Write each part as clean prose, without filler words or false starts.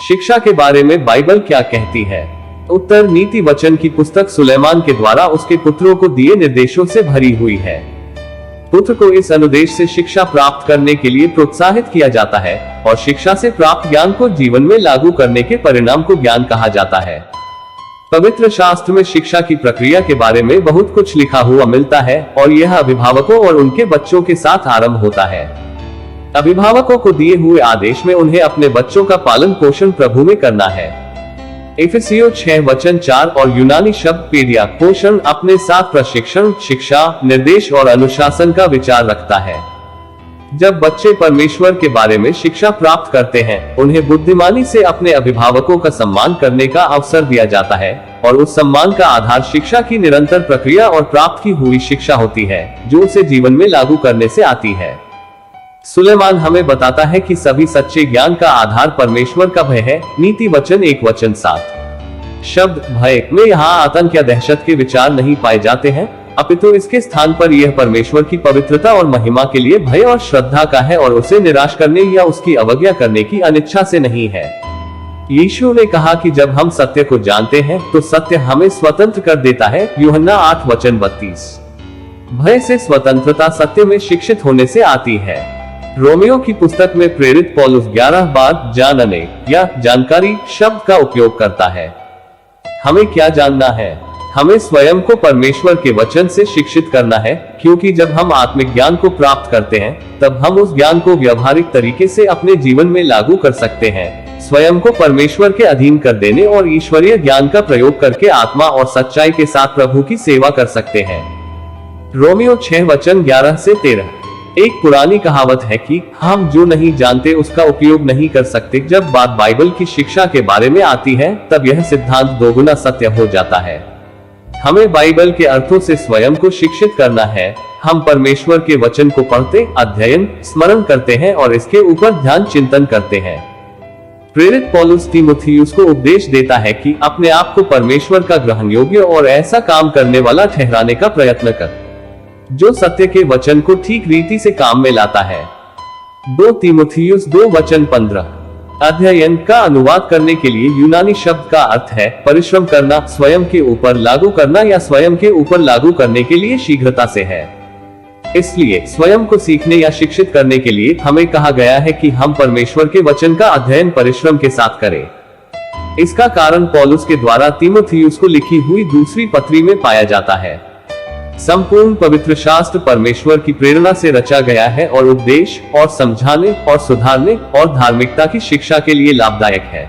शिक्षा के बारे में बाइबल क्या कहती है? उत्तर, नीति वचन की पुस्तक सुलेमान के द्वारा उसके पुत्रों को दिए निर्देशों से भरी हुई है। पुत्र को इस अनुदेश से शिक्षा प्राप्त करने के लिए प्रोत्साहित किया जाता है और शिक्षा से प्राप्त ज्ञान को जीवन में लागू करने के परिणाम को ज्ञान कहा जाता है। पवित्र शास्त्र में शिक्षा की प्रक्रिया के बारे में बहुत कुछ लिखा हुआ मिलता है और यह अभिभावकों और उनके बच्चों के साथ आरंभ होता है। अभिभावकों को दिए हुए आदेश में उन्हें अपने बच्चों का पालन पोषण प्रभु में करना है। इफिसियों 6:4 और यूनानी शब्द पेडिया पोषण अपने साथ प्रशिक्षण, शिक्षा, निर्देश और अनुशासन का विचार रखता है। जब बच्चे परमेश्वर के बारे में शिक्षा प्राप्त करते हैं, उन्हें बुद्धिमानी से अपने अभिभावकों का सम्मान करने का अवसर दिया जाता है और उस सम्मान का आधार शिक्षा की निरंतर प्रक्रिया और प्राप्त की हुई शिक्षा होती है, जो उसे जीवन में लागू करने से आती है। सुलेमान हमें बताता है कि सभी सच्चे ज्ञान का आधार परमेश्वर का भय है। नीति वचन 1:7 शब्द भय में यहाँ आतंक या दहशत के विचार नहीं पाए जाते हैं, अपितु इसके स्थान पर यह परमेश्वर की पवित्रता और महिमा के लिए भय और श्रद्धा का है और उसे निराश करने या उसकी अवज्ञा करने की अनिच्छा से नहीं है। यीशु ने कहा कि जब हम सत्य को जानते हैं तो सत्य हमें स्वतंत्र कर देता है। यूहन्ना 8:32 भय से स्वतंत्रता सत्य में शिक्षित होने से आती है। रोमियो की पुस्तक में प्रेरित पौलुस 11 बार जानने या जानकारी शब्द का उपयोग करता है। हमें क्या जानना है? हमें स्वयं को परमेश्वर के वचन से शिक्षित करना है, क्योंकि जब हम आत्मिक ज्ञान को प्राप्त करते हैं तब हम उस ज्ञान को व्यवहारिक तरीके से अपने जीवन में लागू कर सकते हैं। स्वयं को परमेश्वर के अधीन कर देने और ईश्वरीय ज्ञान का प्रयोग करके आत्मा और सच्चाई के साथ प्रभु की सेवा कर सकते हैं। रोमियो 6:11-13 एक पुरानी कहावत है कि हम जो नहीं जानते उसका उपयोग नहीं कर सकते। जब बात बाइबल की शिक्षा के बारे में आती है तब यह सिद्धांत दोगुना सत्य हो जाता है। हमें बाइबल के अर्थों से स्वयं को शिक्षित करना है। हम परमेश्वर के वचन को पढ़ते, अध्ययन, स्मरण करते हैं और इसके ऊपर ध्यान चिंतन करते हैं। प्रेरित पौलुस तीमुथियुस को उपदेश देता है कि अपने आप को परमेश्वर का ग्रहण योग्य और ऐसा काम करने वाला ठहराने का प्रयत्न कर जो सत्य के वचन को ठीक रीति से काम में लाता है। 2 तीमुथियुस 2:15 अध्ययन का अनुवाद करने के लिए यूनानी शब्द का अर्थ है परिश्रम करना, स्वयं के ऊपर लागू करना या स्वयं के ऊपर लागू करने के लिए शीघ्रता से है। इसलिए स्वयं को सीखने या शिक्षित करने के लिए हमें कहा गया है कि हम परमेश्वर के वचन का अध्ययन परिश्रम के साथ करें। इसका कारण पौलुस के द्वारा तीमुथियुस को लिखी हुई दूसरी पत्री में पाया जाता है। संपूर्ण पवित्र शास्त्र परमेश्वर की प्रेरणा से रचा गया है और उपदेश और समझाने और सुधारने और धार्मिकता की शिक्षा के लिए लाभदायक है,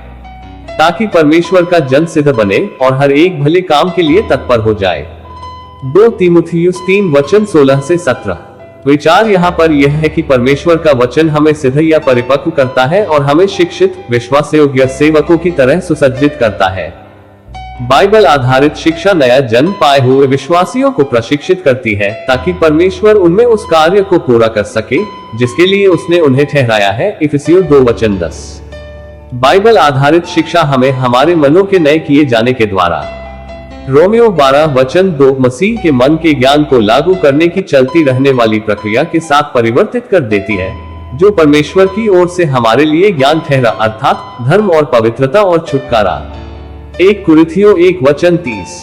ताकि परमेश्वर का जन सिद्ध बने और हर एक भले काम के लिए तत्पर हो जाए। 2 तीमुथियुस 3:16-17 विचार यहाँ पर यह है कि परमेश्वर का वचन हमें सिद्ध या परिपक्व करता है और हमें शिक्षित, विश्वासयोग्य सेवकों की तरह सुसज्जित करता है। बाइबल आधारित शिक्षा नया जन्म पाए हुए विश्वासियों को प्रशिक्षित करती है ताकि परमेश्वर उनमें उस कार्य को पूरा कर सके जिसके लिए उसने उन्हें ठहराया है। इफिसियों 2:10 बाइबल आधारित शिक्षा हमें हमारे मनों के नए किए जाने के द्वारा रोमियो 12:2 मसीह के मन के ज्ञान को लागू करने की चलती रहने वाली प्रक्रिया के साथ परिवर्तित कर देती है, जो परमेश्वर की ओर से हमारे लिए ज्ञान ठहरा, अर्थात धर्म और पवित्रता और छुटकारा। 1 कुरिन्थियों 1:30